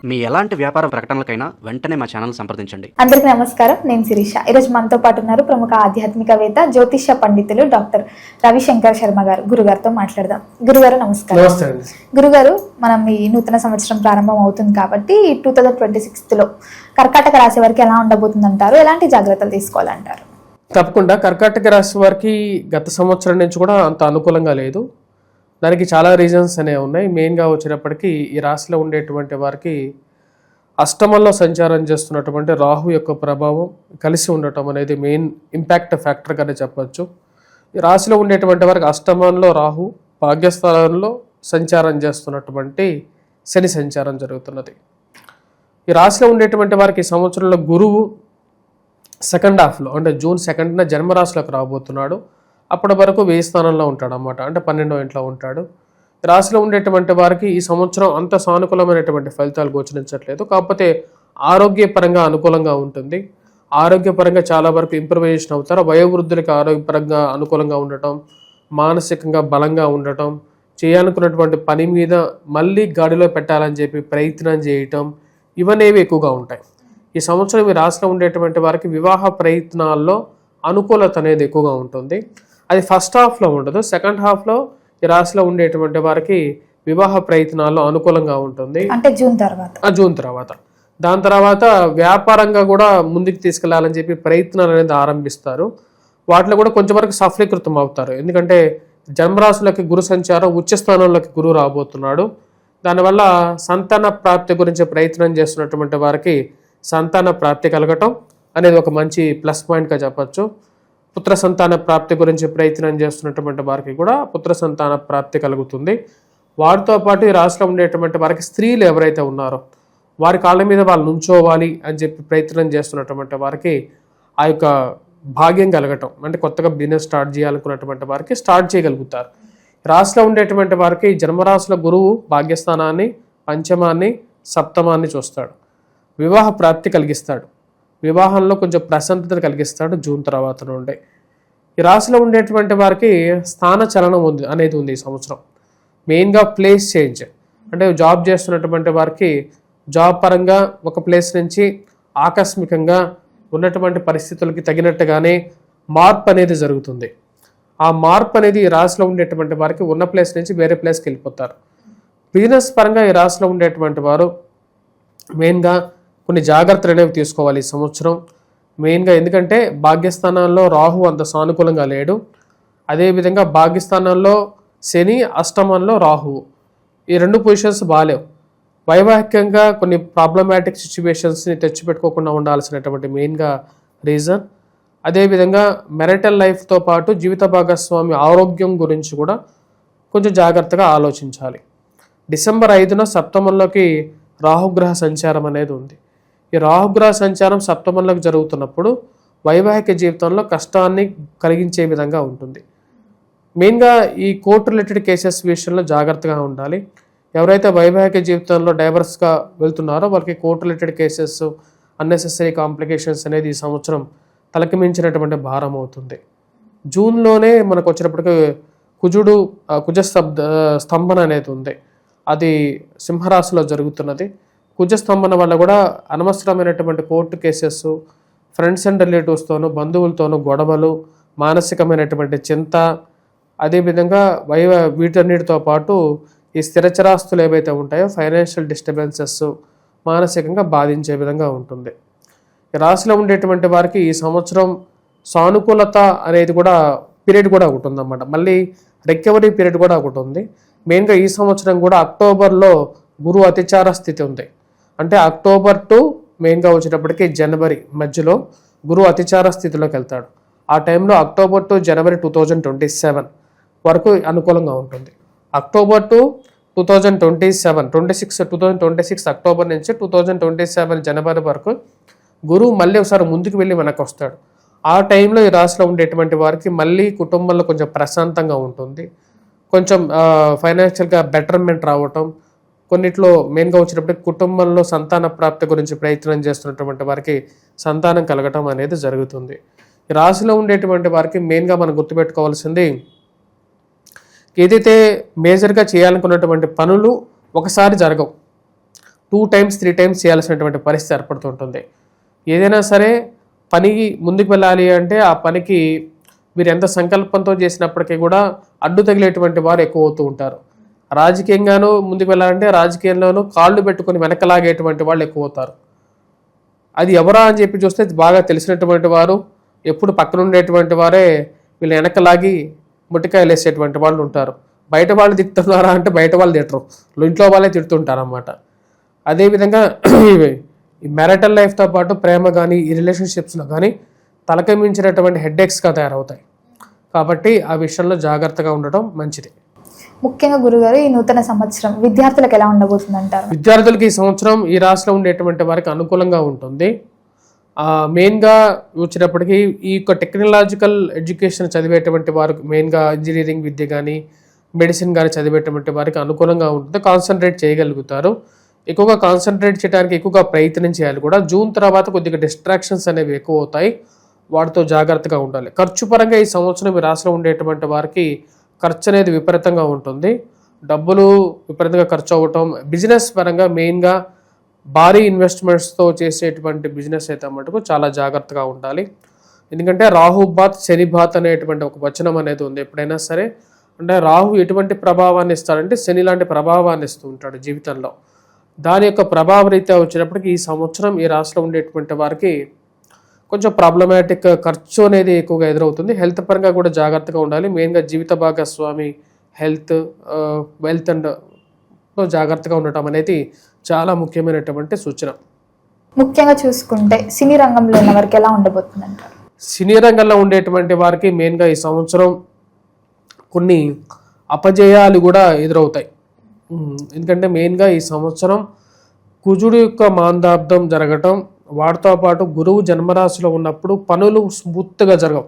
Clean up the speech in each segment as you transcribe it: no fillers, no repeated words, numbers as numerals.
మీ ఎలాంటి వ్యాపార ప్రకటనలకైనా వెంటనే మా ఛానల్ సంప్రదించండి. అందరికీ నమస్కారం. నేను శిరీష. ఈరోజు మనతో పాటు ఉన్నారు ప్రముఖ ఆధ్యాత్మికవేత్త, జ్యోతిష్య పండితులు డాక్టర్ రవిశంకర్ శర్మ గారు. గురుగారితో మాట్లాడదాం. గురుగారు నమస్కారం. గురుగారు, మనం ఈ నూతన సంవత్సరం ప్రారంభం అవుతుంది కాబట్టి 2026లో కర్కాటక రాశి వారికి ఎలా ఉండబోతుంది అంటారు? ఎలాంటి జాగ్రత్తలు తీసుకోవాలంటారు? తప్పకుండా కర్కాటక రాశి వారికి గత సంవత్సరం నుంచి కూడా అంత అనుకూలంగా లేదు. దానికి చాలా రీజన్స్ అనేవి ఉన్నాయి. మెయిన్గా వచ్చినప్పటికీ ఈ రాశిలో ఉండేటువంటి వారికి అష్టమంలో సంచారం చేస్తున్నటువంటి రాహు యొక్క ప్రభావం కలిసి ఉండటం అనేది మెయిన్ ఇంపాక్ట్ ఫ్యాక్టర్గానే చెప్పచ్చు. ఈ రాశిలో ఉండేటువంటి వారికి అష్టమంలో రాహు, భాగ్యస్థానంలో సంచారం చేస్తున్నటువంటి శని సంచారం జరుగుతున్నది. ఈ రాశిలో ఉండేటువంటి వారికి ఈ సంవత్సరంలో గురువు సెకండ్ హాఫ్లో అంటే జూన్ 2న జన్మరాశిలోకి రాబోతున్నాడు. అప్పటి వరకు 1000 స్థానంలో ఉంటాడు అన్నమాట, అంటే 12వ ఇంట్లో ఉంటాడు. రాశిలో ఉండేటువంటి వారికి ఈ సంవత్సరం అంత సానుకూలమైనటువంటి ఫలితాలు గోచరించట్లేదు. కాకపోతే ఆరోగ్యపరంగా అనుకూలంగా ఉంటుంది. ఆరోగ్యపరంగా చాలా వరకు ఇంప్రూవైజేషన్ అవుతారు. వయోవృద్ధులకి ఆరోగ్యపరంగా అనుకూలంగా ఉండటం, మానసికంగా బలంగా ఉండటం, చేయాలనుకున్నటువంటి పని మీద మళ్ళీ గాడిలో పెట్టాలని చెప్పి ప్రయత్నం చేయటం, ఇవనేవి ఎక్కువగా ఉంటాయి. ఈ సంవత్సరం ఈ రాశిలో ఉండేటువంటి వారికి వివాహ ప్రయత్నాల్లో అనుకూలత అనేది ఎక్కువగా ఉంటుంది. అది ఫస్ట్ హాఫ్లో ఉండదు. సెకండ్ హాఫ్లో ఈ రాశిలో ఉండేటువంటి వారికి వివాహ ప్రయత్నాల్లో అనుకూలంగా ఉంటుంది, అంటే జూన్ తర్వాత. దాని తర్వాత వ్యాపారంగా కూడా ముందుకు తీసుకెళ్లాలని చెప్పి ప్రయత్నాలు అనేది ఆరంభిస్తారు. వాటిలో కూడా కొంచెం వరకు సఫలీకృతం అవుతారు. ఎందుకంటే జన్మరాశులకి గురు సంచారం, ఉచ్చస్థానంలోకి గురువు రాబోతున్నాడు. దానివల్ల సంతాన ప్రాప్తి గురించి ప్రయత్నం చేస్తున్నటువంటి వారికి సంతాన ప్రాప్తి కలగటం అనేది ఒక మంచి ప్లస్ పాయింట్గా చెప్పచ్చు. పుత్ర సంతాన ప్రాప్తి గురించి ప్రయత్నం చేస్తున్నటువంటి వారికి కూడా పుత్ర సంతాన ప్రాప్తి కలుగుతుంది. వారితో పాటు ఈ రాశిలో ఉండేటువంటి వారికి స్త్రీలు ఎవరైతే ఉన్నారో వారి కాళ్ళ మీద వాళ్ళు నుంచోవాలి అని చెప్పి ప్రయత్నం చేస్తున్నటువంటి వారికి ఆ యొక్క భాగ్యం కలగటం, అంటే కొత్తగా బిజినెస్ స్టార్ట్ చేయాలనుకున్నటువంటి వారికి స్టార్ట్ చేయగలుగుతారు. రాశిలో ఉండేటువంటి వారికి జన్మరాశుల గురువు భాగ్యస్థానాన్ని, పంచమాన్ని, సప్తమాన్ని చూస్తాడు. వివాహ ప్రాప్తి కలిగిస్తాడు. వివాహంలో కొంచెం ప్రశాంతత కలిగిస్తాడు జూన్ తర్వాత నుండి. ఈ రాశిలో ఉండేటువంటి వారికి స్థాన చలనం అనేది ఉంది ఈ సంవత్సరం. మెయిన్గా ప్లేస్ చేంజ్, అంటే జాబ్ చేస్తున్నటువంటి వారికి జాబ్ పరంగా ఒక ప్లేస్ నుంచి ఆకస్మికంగా ఉన్నటువంటి పరిస్థితులకి తగినట్టుగానే మార్పు అనేది జరుగుతుంది. ఆ మార్పు అనేది ఈ రాశిలో ఉండేటువంటి వారికి ఉన్న ప్లేస్ నుంచి వేరే ప్లేస్కి వెళ్ళిపోతారు. బిజినెస్ పరంగా ఈ రాశిలో ఉండేటువంటి వారు మెయిన్గా కొన్ని జాగ్రత్తలు అనేవి తీసుకోవాలి ఈ సంవత్సరం. మెయిన్గా ఎందుకంటే భాగ్యస్థానంలో రాహు అంత సానుకూలంగా లేడు. అదేవిధంగా భాగ్యస్థానంలో శని, అష్టమంలో రాహువు, ఈ 2 పొజిషన్స్ బాగాలేవు. వైవాహికంగా కొన్ని ప్రాబ్లమాటిక్ సిచ్యువేషన్స్ని తెచ్చిపెట్టుకోకుండా ఉండాల్సినటువంటి మెయిన్గా రీజన్. అదేవిధంగా మెరిటల్ లైఫ్తో పాటు జీవిత భాగస్వామి ఆరోగ్యం గురించి కూడా కొంచెం జాగ్రత్తగా ఆలోచించాలి. డిసెంబర్ 5న సప్తమంలోకి రాహుగ్రహ సంచారం అనేది ఉంది. ఈ రాహుగ్రహ సంచారం సప్తమంలోకి జరుగుతున్నప్పుడు వైవాహిక జీవితంలో కష్టాన్ని కలిగించే విధంగా ఉంటుంది. మెయిన్గా ఈ కోర్టు రిలేటెడ్ కేసెస్ విషయంలో జాగ్రత్తగా ఉండాలి. ఎవరైతే వైవాహిక జీవితంలో డైవర్స్గా వెళ్తున్నారో వాళ్ళకి court related cases, unnecessary complications అనేది ఈ సంవత్సరం తలకి మించినటువంటి భారం అవుతుంది. జూన్లోనే మనకు వచ్చినప్పటికీ కుజ స్తంభన అనేది ఉంది. అది సింహరాశిలో జరుగుతున్నది. కుజస్తంభన వల్ల కూడా అనవసరమైనటువంటి కోర్టు కేసెస్, ఫ్రెండ్స్ అండ్ రిలేటివ్స్తోనూ, బంధువులతోనూ గొడవలు, మానసికమైనటువంటి చింత, అదేవిధంగా వీటన్నిటితో పాటు ఈ స్థిరచరాస్తులు ఏవైతే ఉంటాయో ఫైనాన్షియల్ డిస్టర్బెన్సెస్ మానసికంగా బాధించే విధంగా ఉంటుంది. ఈ రాశిలో ఉండేటువంటి వారికి ఈ సంవత్సరం సానుకూలత అనేది కూడా పీరియడ్ కూడా ఒకటి ఉందన్నమాట. మళ్ళీ రికవరీ పీరియడ్ కూడా ఒకటి ఉంది. మెయిన్గా ఈ సంవత్సరం కూడా అక్టోబర్లో గురు అతిచార స్థితి ఉంది. అంటే అక్టోబర్ టు మెయిన్గా వచ్చేటప్పటికి జనవరి మధ్యలో గురు అతిచార స్థితిలోకి వెళ్తాడు. ఆ టైంలో అక్టోబర్ టు జనవరి 2027 వరకు అనుకూలంగా ఉంటుంది. అక్టోబర్ టు 2026 అక్టోబర్ నుంచి 2027 జనవరి వరకు గురువు మళ్ళీ ఒకసారి ముందుకు వెళ్ళి వెనక్కి వస్తాడు. ఆ టైంలో ఈ రాశిలో ఉండేటువంటి వారికి మళ్ళీ కుటుంబంలో కొంచెం ప్రశాంతంగా ఉంటుంది. కొంచెం ఫైనాన్షియల్గా బెటర్మెంట్ రావటం, కొన్నిట్లో మెయిన్గా వచ్చినప్పటికీ కుటుంబంలో సంతాన ప్రాప్తి గురించి ప్రయత్నం చేస్తున్నటువంటి వారికి సంతానం కలగటం అనేది జరుగుతుంది. ఈ రాశిలో ఉండేటువంటి వారికి మెయిన్గా మనం గుర్తుపెట్టుకోవాల్సింది, ఏదైతే మేజర్గా చేయాలనుకున్నటువంటి పనులు ఒకసారి జరగవు, 2 times 3 times చేయాల్సినటువంటి పరిస్థితి ఏర్పడుతుంటుంది. ఏదైనా సరే పనికి ముందుకు వెళ్ళాలి అంటే ఆ పనికి మీరు ఎంత సంకల్పంతో చేసినప్పటికీ కూడా అడ్డు తగిలేటువంటి వారు ఎక్కువ అవుతూ ఉంటారు. రాజకీయంగానూ ముందుకు వెళ్ళాలంటే రాజకీయంలోనూ కాళ్ళు పెట్టుకుని వెనకలాగేటువంటి వాళ్ళు ఎక్కువ అవుతారు. అది ఎవరా అని చెప్పి చూస్తే బాగా తెలిసినటువంటి వారు, ఎప్పుడు పక్కన ఉండేటువంటి వారే వీళ్ళు వెనకలాగి ముట్టికాయలు వేసేటువంటి వాళ్ళు ఉంటారు. బయట వాళ్ళు తిడుతున్నారా అంటే బయట వాళ్ళు తిట్టరు, ఇంట్లో వాళ్ళే తిడుతుంటారు అన్నమాట. అదేవిధంగా ఈ మ్యారిటల్ లైఫ్తో పాటు ప్రేమ కానీ ఈ రిలేషన్షిప్స్లో కానీ తలకి మించినటువంటి హెడ్ఏక్స్గా తయారవుతాయి. కాబట్టి ఆ విషయంలో జాగ్రత్తగా ఉండటం మంచిది. ముఖ్యంగా గురుగారు ఈ నూతన సంవత్సరం విద్యార్థులకు ఎలా ఉండబోతుంది అంటారు? విద్యార్థులకి ఈ సంవత్సరం ఈ రాశిలో ఉండేటువంటి వారికి అనుకూలంగా ఉంటుంది. మెయిన్గా వచ్చినప్పటికీ ఈ యొక్క టెక్నాలజికల్ ఎడ్యుకేషన్ చదివేటువంటి వారికి, మెయిన్గా ఇంజనీరింగ్ విద్య కానీ మెడిసిన్ కానీ చదివేటువంటి వారికి అనుకూలంగా ఉంటుంది. కాన్సన్ట్రేట్ చేయగలుగుతారు. ఎక్కువగా కాన్సన్ట్రేట్ చేయడానికి ఎక్కువగా ప్రయత్నం చేయాలి కూడా. జూన్ తర్వాత కొద్దిగా డిస్ట్రాక్షన్స్ అనేవి ఎక్కువ అవుతాయి, వాటితో జాగ్రత్తగా ఉండాలి. ఖర్చు పరంగా ఈ సంవత్సరం ఈ రాశిలో ఉండేటువంటి వారికి ఖర్చు అనేది విపరీతంగా ఉంటుంది. డబ్బులు విపరీతంగా ఖర్చు అవ్వటం, బిజినెస్ పరంగా మెయిన్గా భారీ ఇన్వెస్ట్మెంట్స్తో చేసేటువంటి బిజినెస్ అయితే మటుకు చాలా జాగ్రత్తగా ఉండాలి. ఎందుకంటే రాహు బాత్ శని బాత్ అనేటువంటి ఒక వచనం అనేది ఉంది. ఎప్పుడైనా సరే అంటే రాహు ఎటువంటి ప్రభావాన్ని ఇస్తాడంటే శని లాంటి ప్రభావాన్ని ఇస్తూ ఉంటాడు జీవితంలో. దాని యొక్క ప్రభావ రీత్యా వచ్చినప్పటికీ ఈ సంవత్సరం ఈ రాశిలో ఉండేటువంటి వారికి కొంచెం ప్రాబ్లమాటిక్ ఖర్చు అనేది ఎక్కువగా ఎదురవుతుంది. హెల్త్ పరంగా కూడా జాగ్రత్తగా ఉండాలి. మెయిన్గా జీవిత భాగస్వామి హెల్త్, వెల్త్ అండ్ జాగ్రత్తగా ఉండటం అనేది చాలా ముఖ్యమైనటువంటి సూచన. ముఖ్యంగా చూసుకుంటే సినీ రంగంలో ఉన్న వారికి ఎలా ఉండబోతుంది అంటారు? సినీ రంగంలో ఉండేటువంటి వారికి మెయిన్గా ఈ సంవత్సరం కొన్ని అపజయాలు కూడా ఎదురవుతాయి. ఎందుకంటే మెయిన్గా ఈ సంవత్సరం కుజుడు యొక్క మాందాబ్దం జరగటం, వాటితో పాటు గురువు జన్మరాశిలో ఉన్నప్పుడు పనులు స్మూత్గా జరగవు.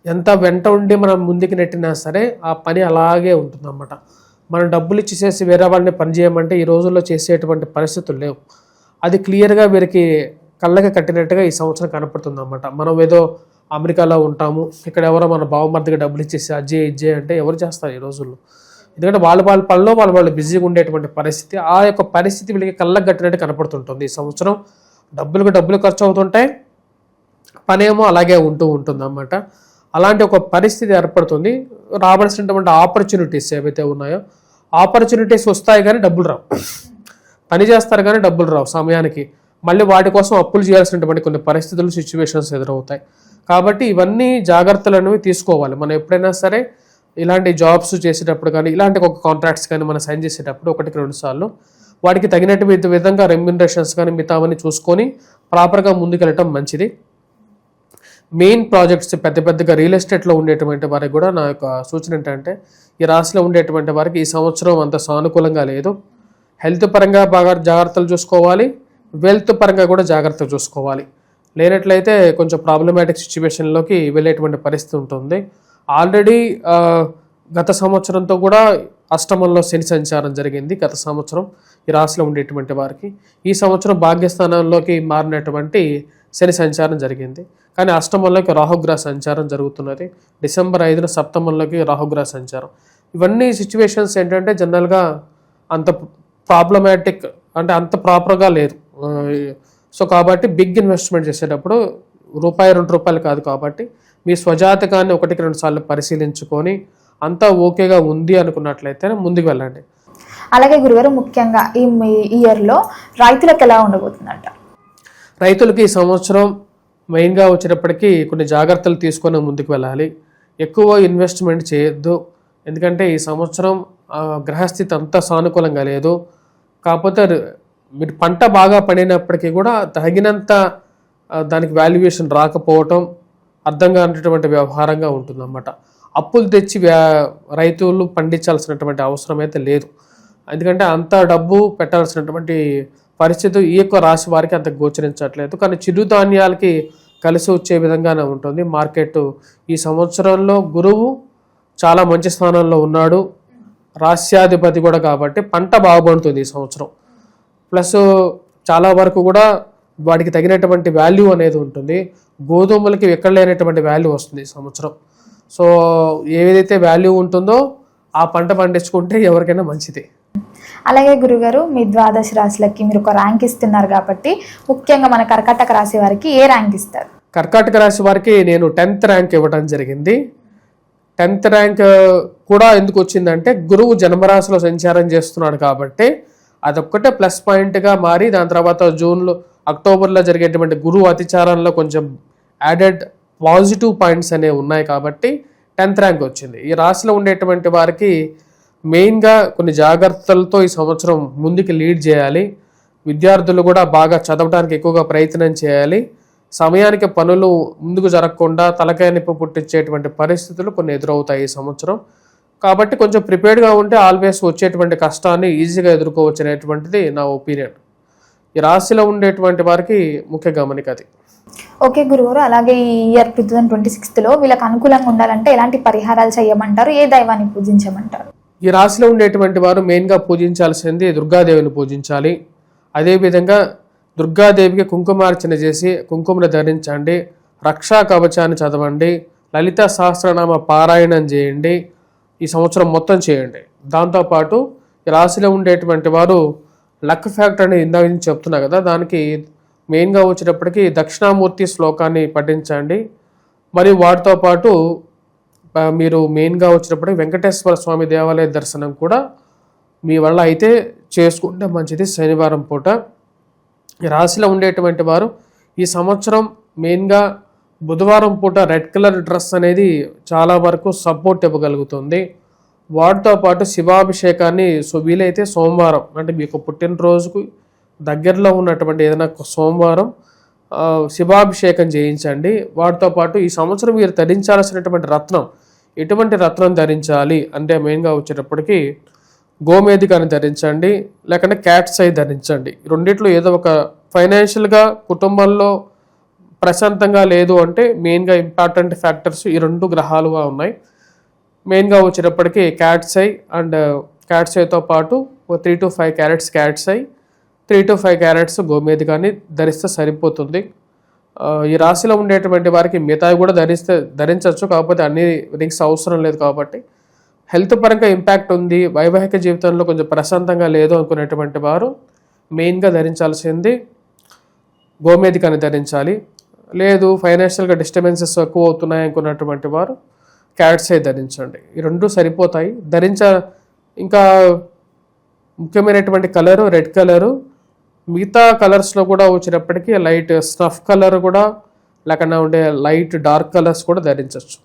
ఎంత వెంట ఉండి మనం ముందుకు నెట్టినా సరే ఆ పని అలాగే ఉంటుందన్నమాట. మనం డబ్బులు ఇచ్చేసి వేరే వాళ్ళని పని చేయమంటే ఈ రోజుల్లో చేసేటువంటి పరిస్థితులు లేవు. అది క్లియర్గా వీరికి కళ్ళకి కట్టినట్టుగా ఈ సంవత్సరం కనపడుతుంది అన్నమాట. మనం ఏదో అమెరికాలో ఉంటాము, ఇక్కడ ఎవరో మన బావమర్దిగా డబ్బులు ఇచ్చేసి అజ్జే ఇజ్జే అంటే ఎవరు చేస్తారు ఈ రోజుల్లో? ఎందుకంటే వాళ్ళ పనిలో వాళ్ళు బిజీగా ఉండేటువంటి పరిస్థితి, ఆ యొక్క పరిస్థితి వీళ్ళకి కళ్ళకు కట్టినట్టు కనపడుతుంటుంది. ఈ సంవత్సరం డబ్బులు ఖర్చు అవుతుంటాయి, పనేమో అలాగే ఉంటుంది అన్నమాట. అలాంటి ఒక పరిస్థితి ఏర్పడుతుంది. రావాల్సినటువంటి ఆపర్చునిటీస్ ఏవైతే ఉన్నాయో ఆపర్చునిటీస్ వస్తాయి కానీ డబ్బులు రావు. పని చేస్తారు కానీ డబ్బులు రావు సమయానికి. మళ్ళీ వాటి కోసం అప్పులు చేయాల్సినటువంటి కొన్ని పరిస్థితులు, సిచ్యువేషన్స్ ఎదురవుతాయి. కాబట్టి ఇవన్నీ జాగ్రత్తలు అనేవి తీసుకోవాలి. మనం ఎప్పుడైనా సరే ఇలాంటి జాబ్స్ చేసేటప్పుడు కానీ ఇలాంటి ఒక కాంట్రాక్ట్స్ కానీ మనం సైన్ చేసేటప్పుడు 1-2 సార్లు వాటికి తగినట్టు విధంగా రెమ్యునరేషన్స్ కానీ మిగతావన్నీ చూసుకొని ప్రాపర్గా ముందుకెళ్ళటం మంచిది. మెయిన్ ప్రాజెక్ట్స్ పెద్దగా రియల్ ఎస్టేట్లో ఉండేటువంటి వారికి కూడా నా యొక్క సూచన ఏంటంటే ఈ రాశిలో ఉండేటువంటి వారికి ఈ సంవత్సరం అంత సానుకూలంగా లేదు. హెల్త్ పరంగా బాగా జాగ్రత్తలు చూసుకోవాలి, వెల్త్ పరంగా కూడా జాగ్రత్తలు చూసుకోవాలి. లేనట్లయితే కొంచెం ప్రాబ్లమాటిక్ సిచ్యువేషన్లోకి వెళ్ళేటువంటి పరిస్థితి ఉంటుంది. ఆల్రెడీ గత సంవత్సరంతో కూడా అష్టమంలో శని సంచారం జరిగింది గత సంవత్సరం ఈ రాశిలో ఉండేటువంటి వారికి. ఈ సంవత్సరం భాగ్యస్థానంలోకి మారినటువంటి శని సంచారం జరిగింది, కానీ అష్టమంలోకి రాహుగ్రహ సంచారం జరుగుతున్నది. డిసెంబర్ 5న సప్తమంలోకి రాహుగ్రహ సంచారం. ఇవన్నీ సిచ్యువేషన్స్ ఏంటంటే జనరల్గా అంత ప్రాబ్లమాటిక్ అంటే అంత ప్రాపర్గా లేదు. సో కాబట్టి బిగ్ ఇన్వెస్ట్మెంట్ చేసేటప్పుడు ₹2 కాదు. కాబట్టి మీ స్వజాతకాన్ని 1-2 సార్లు పరిశీలించుకొని అంతా ఓకేగా ఉంది అనుకున్నట్లయితే ముందుకు వెళ్ళండి. అలాగే గురుగారు ముఖ్యంగా ఈ ఇయర్లో రైతులకు ఎలా ఉండబోతుందంట? రైతులకి ఈ సంవత్సరం మెయిన్గా వచ్చేటప్పటికీ కొన్ని జాగ్రత్తలు తీసుకొని ముందుకు వెళ్ళాలి. ఎక్కువ ఇన్వెస్ట్మెంట్ చేయొద్దు, ఎందుకంటే ఈ సంవత్సరం గ్రహస్థితి అంతా సానుకూలంగా లేదు. కాకపోతే మీరు పంట బాగా పండినప్పటికీ కూడా తగినంత దానికి వాల్యుయేషన్ రాకపోవటం అర్థం కానటువంటి వ్యవహారంగా ఉంటుందన్నమాట. అప్పులు తెచ్చి రైతులు పండించాల్సినటువంటి అవసరం అయితే లేదు, ఎందుకంటే అంత డబ్బు పెట్టాల్సినటువంటి పరిస్థితి ఈ యొక్క రాశి వారికి అంత గోచరించట్లేదు. కానీ చిరుధాన్యాలకి కలిసి వచ్చే విధంగానే ఉంటుంది మార్కెట్. ఈ సంవత్సరంలో గురువు చాలా మంచి స్థానంలో ఉన్నాడు, రాస్యాధిపతి కూడా, కాబట్టి పంట బాగుపడుతుంది ఈ సంవత్సరం. ప్లస్ చాలా వరకు కూడా వాటికి తగినటువంటి వాల్యూ అనేది ఉంటుంది. గోధుమలకి ఎక్కడ లేనటువంటి వాల్యూ వస్తుంది ఈ సంవత్సరం. సో ఏదైతే వాల్యూ ఉంటుందో ఆ పంట పండించుకుంటే ఎవరికైనా మంచిది. అలాగే గురుగారు, మీ ద్వాదశ రాశులకి మీరు ఒక ర్యాంక్ ఇస్తున్నారు కాబట్టి ముఖ్యంగా మన కర్కాటక రాశి వారికి ఏ ర్యాంక్ ఇస్తారు? కర్కాటక రాశి వారికి నేను 10th ర్యాంక్ ఇవ్వడం జరిగింది. 10th ర్యాంక్ కూడా ఎందుకు వచ్చిందంటే గురువు జన్మరాశిలో సంచారం చేస్తున్నాడు కాబట్టి అదొక్కటే ప్లస్ పాయింట్గా మారి దాని తర్వాత అక్టోబర్లో జరిగేటువంటి గురువు అతిచారంలో కొంచెం యాడెడ్ పాజిటివ్ పాయింట్స్ అనేవి ఉన్నాయి కాబట్టి 10th ర్యాంక్ వచ్చింది. ఈ రాశిలో ఉండేటువంటి వారికి మెయిన్గా కొన్ని జాగ్రత్తలతో ఈ సంవత్సరం ముందుకు లీడ్ చేయాలి. విద్యార్థులు కూడా బాగా చదవడానికి ఎక్కువగా ప్రయత్నం చేయాలి. సమయానికి పనులు ముందుకు జరగకుండా తలకాయ నొప్పి పుట్టించేటువంటి పరిస్థితులు కొన్ని ఎదురవుతాయి ఈ సంవత్సరం. కాబట్టి కొంచెం ప్రిపేర్డ్గా ఉంటే ఆల్వేస్ వచ్చేటువంటి కష్టాన్ని ఈజీగా ఎదుర్కోవచ్చు అనేటువంటిది నా ఒపీనియన్. ఈ రాశిలో ఉండేటువంటి వారికి ముఖ్య గమనిక అది. ఓకే గురుగారు, అలాగే ఈ ఇయర్ 2026లో వీళ్ళకి అనుకూలంగా ఉండాలంటే ఎలాంటి పరిహారాలు చేయమంటారు? ఏ దైవాన్ని పూజించమంటారు? ఈ రాశిలో ఉండేటువంటి వారు మెయిన్గా పూజించాల్సింది దుర్గాదేవిని పూజించాలి. అదేవిధంగా దుర్గాదేవికి కుంకుమార్చన చేసి కుంకుమను ధరించండి, రక్షా కవచాన్ని చదవండి, లలిత సహస్రనామ పారాయణం చేయండి, ఈ సంవత్సరం మొత్తం చేయండి. దాంతోపాటు ఈ రాశిలో ఉండేటువంటి వారు లక్ ఫ్యాక్టర్ అని ఇందాక నుంచి చెప్తున్నా కదా, దానికి మెయిన్గా వచ్చేటప్పటికి దక్షిణామూర్తి శ్లోకాన్ని పఠించండి. మరియు వాటితో పాటు మీరు మెయిన్గా వచ్చేటప్పటికి వెంకటేశ్వర స్వామి దేవాలయ దర్శనం కూడా మీ వల్ల అయితే చేసుకుంటే మంచిది శనివారం పూట. ఈ రాశిలో ఉండేటువంటి వారు ఈ సంవత్సరం మెయిన్గా బుధవారం పూట రెడ్ కలర్ డ్రెస్ అనేది చాలా వరకు సపోర్ట్ ఇవ్వగలుగుతుంది. వాటితో పాటు శివాభిషేకాన్ని వీలైతే సోమవారం అంటే మీకు పుట్టినరోజుకు దగ్గరలో ఉన్నటువంటి ఏదైనా సోమవారం శివాభిషేకం చేయించండి. వాటితో పాటు ఈ సంవత్సరం మీరు ధరించాల్సినటువంటి రత్నం, ఎటువంటి రత్నం ధరించాలి అంటే మెయిన్గా వచ్చేటప్పటికి గోమేధికాన్ని ధరించండి, లేకుంటే క్యాట్స్ ఐ ధరించండి. రెండిట్లో ఏదో ఒక ఫైనాన్షియల్గా కుటుంబంలో ప్రశాంతంగా లేదు అంటే మెయిన్గా ఇంపార్టెంట్ ఫ్యాక్టర్స్ ఈ 2 గ్రహాలుగా ఉన్నాయి. మెయిన్గా వచ్చేటప్పటికి క్యాట్స్ ఐ అండ్ క్యాట్స్ ఐతో పాటు 3 to 5 carats cat's eye, 3 to 5 carats గోమేధికాన్ని ధరిస్తే సరిపోతుంది. ఈ రాశిలో ఉండేటువంటి వారికి మిగతావి కూడా ధరించవచ్చు, కాకపోతే అన్ని రింగ్స్ అవసరం లేదు. కాబట్టి హెల్త్ పరంగా ఇంపాక్ట్ ఉంది, వైవాహిక జీవితంలో కొంచెం ప్రశాంతంగా లేదు అనుకునేటువంటి వారు మెయిన్గా ధరించాల్సింది గోమేధికాన్ని ధరించాలి. లేదు ఫైనాన్షియల్గా డిస్టర్బెన్సెస్ ఎక్కువ అవుతున్నాయి అనుకున్నటువంటి వారు క్యాట్స్ ఐ ధరించండి. ఈ 2 సరిపోతాయి. ఇంకా ముఖ్యమైనటువంటి కలరు రెడ్ కలరు. మిగతా కలర్స్లో కూడా వచ్చేటప్పటికి లైట్ స్నఫ్ కలర్ కూడా లేకుండా ఉండే లైట్ డార్క్ కలర్స్ కూడా ధరించవచ్చు.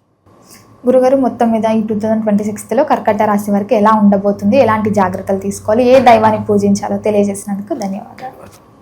గురుగారు, మొత్తం మీద ఈ 2026లో కర్కాటక రాశి వారికి ఎలా ఉండబోతుంది, ఎలాంటి జాగ్రత్తలు తీసుకోవాలి, ఏ దైవాన్ని పూజించాలో తెలియజేసినందుకు ధన్యవాదాలు.